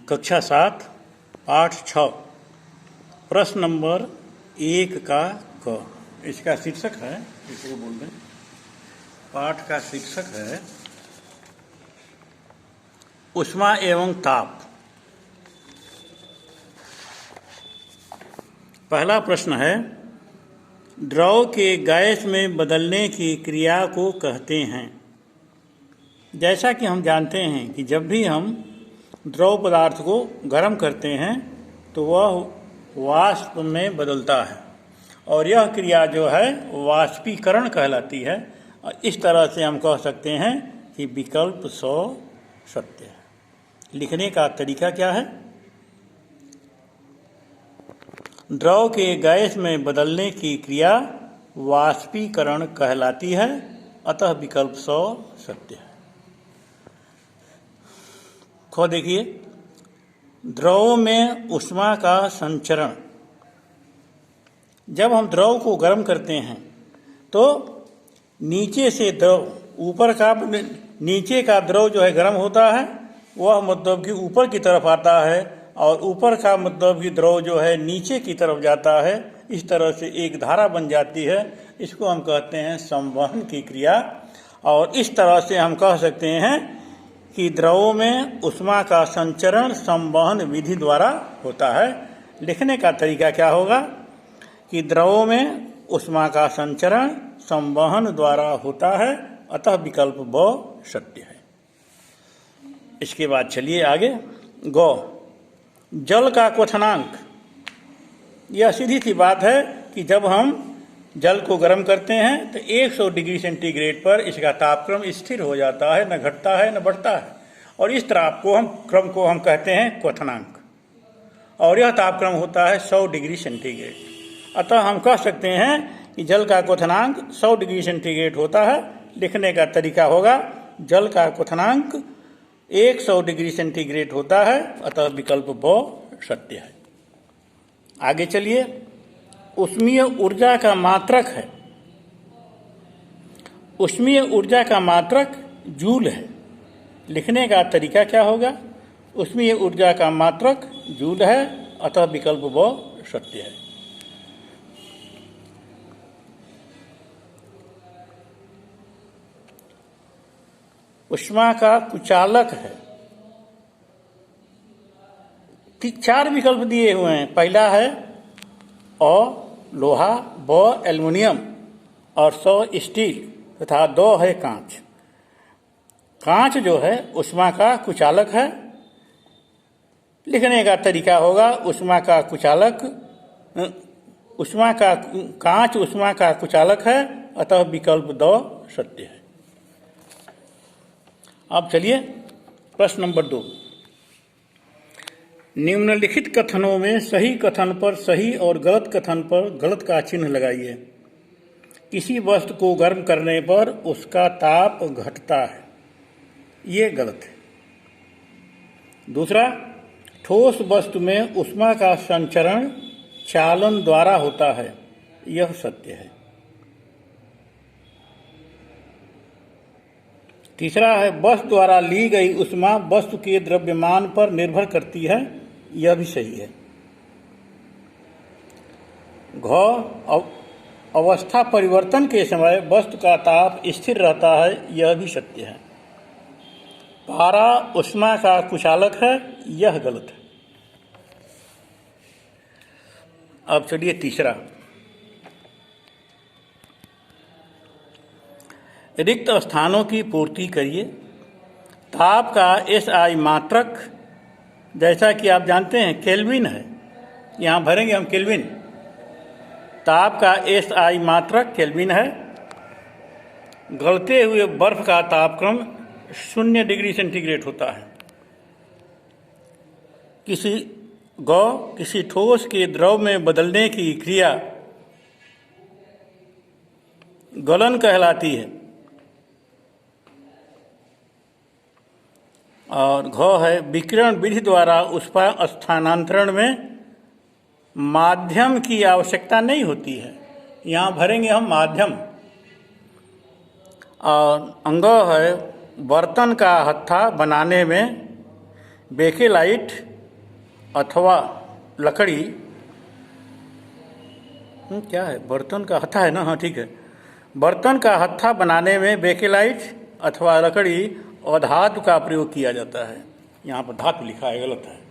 कक्षा 7 पाठ 6 प्रश्न नंबर 1 का क। इसका शीर्षक है, इसको बोल दें, पाठ का शीर्षक है ऊष्मा एवं ताप। पहला प्रश्न है, द्रव के गैस में बदलने की क्रिया को कहते हैं। जैसा कि हम जानते हैं कि जब भी हम द्रव पदार्थ को गर्म करते हैं तो वह वाष्प में बदलता है और यह क्रिया जो है वाष्पीकरण कहलाती है। और इस तरह से हम कह सकते हैं कि विकल्प 100 सत्य है। लिखने का तरीका क्या है? द्रव के गैस में बदलने की क्रिया वाष्पीकरण कहलाती है, अतः विकल्प 100 सत्य है। खो देखिए, द्रव में ऊष्मा का संचरण। जब हम द्रव को गर्म करते हैं तो नीचे से द्रव नीचे का द्रव जो है गर्म होता है, वह मतलब कि ऊपर की तरफ आता है और ऊपर का मतलब कि द्रव जो है नीचे की तरफ जाता है। इस तरह से एक धारा बन जाती है। इसको हम कहते हैं संवहन की क्रिया। और इस तरह से हम कह सकते हैं कि द्रव में ऊष्मा का संचरण संवहन विधि द्वारा होता है। लिखने का तरीका क्या होगा कि द्रव में ऊष्मा का संचरण संवहन द्वारा होता है, अतः विकल्प ब सत्य है। इसके बाद चलिए आगे। गौ, जल का क्वथनांक। यह सीधी सी बात है कि जब हम जल को गर्म करते हैं तो 100 डिग्री सेंटीग्रेड पर इसका तापक्रम स्थिर हो जाता है, न घटता है न बढ़ता है। और इस क्रम को हम कहते हैं क्वथनांक। और यह तापक्रम होता है 100 डिग्री सेंटीग्रेड। अतः हम कह सकते हैं कि जल का क्वथनांक 100 डिग्री सेंटीग्रेड होता है। लिखने का तरीका होगा, जल का क्वथनांक 100 डिग्री सेंटीग्रेड होता है, अतः विकल्प ब सत्य है। आगे चलिए। ऊष्मीय ऊर्जा का मात्रक है। ऊष्मीय ऊर्जा का मात्रक जूल है। लिखने का तरीका क्या होगा? ऊष्मीय ऊर्जा का मात्रक जूल है, अतः विकल्प ब सत्य है। ऊष्मा का कुचालक है। 4 विकल्प दिए हुए हैं। पहला है अ लोहा, ब एल्युमिनियम और 100 स्टील तथा 2 है कांच। कांच जो है ऊष्मा का कुचालक है। लिखने का तरीका होगा, कांच ऊष्मा का कुचालक है, अतः विकल्प 2 सत्य है। अब चलिए प्रश्न नंबर 2। निम्नलिखित कथनों में सही कथन पर सही और गलत कथन पर गलत का चिन्ह लगाइए। किसी वस्तु को गर्म करने पर उसका ताप घटता है, ये गलत है। दूसरा, ठोस वस्तु में ऊष्मा का संचरण चालन द्वारा होता है, यह सत्य है। तीसरा है, वस्तु द्वारा ली गई ऊष्मा वस्तु के द्रव्यमान पर निर्भर करती है, यह भी सही है। घ, अवस्था परिवर्तन के समय वस्तु का ताप स्थिर रहता है, यह भी सत्य है। पारा ऊष्मा का कुचालक है, यह गलत है। अब चलिए तीसरा। रिक्त स्थानों की पूर्ति करिए। ताप का SI मात्रक, जैसा कि आप जानते हैं, केल्विन है। यहाँ भरेंगे हम केल्विन। ताप का SI मात्रक केल्विन है। गलते हुए बर्फ का तापक्रम 0 डिग्री सेंटीग्रेड होता है। किसी ठोस के द्रव में बदलने की क्रिया गलन कहलाती है। और घ है, विकिरण विधि द्वारा ऊष्मा स्थानांतरण में माध्यम की आवश्यकता नहीं होती है। यहाँ भरेंगे हम माध्यम। और अंग है, बर्तन का हत्था बनाने में बेकेलाइट अथवा लकड़ी, क्या है, बर्तन का हत्था है ना, हाँ ठीक है, बर्तन का हत्था बनाने में बेकेलाइट अथवा लकड़ी और धातु का प्रयोग किया जाता है। यहाँ पर धातु लिखा है, गलत है।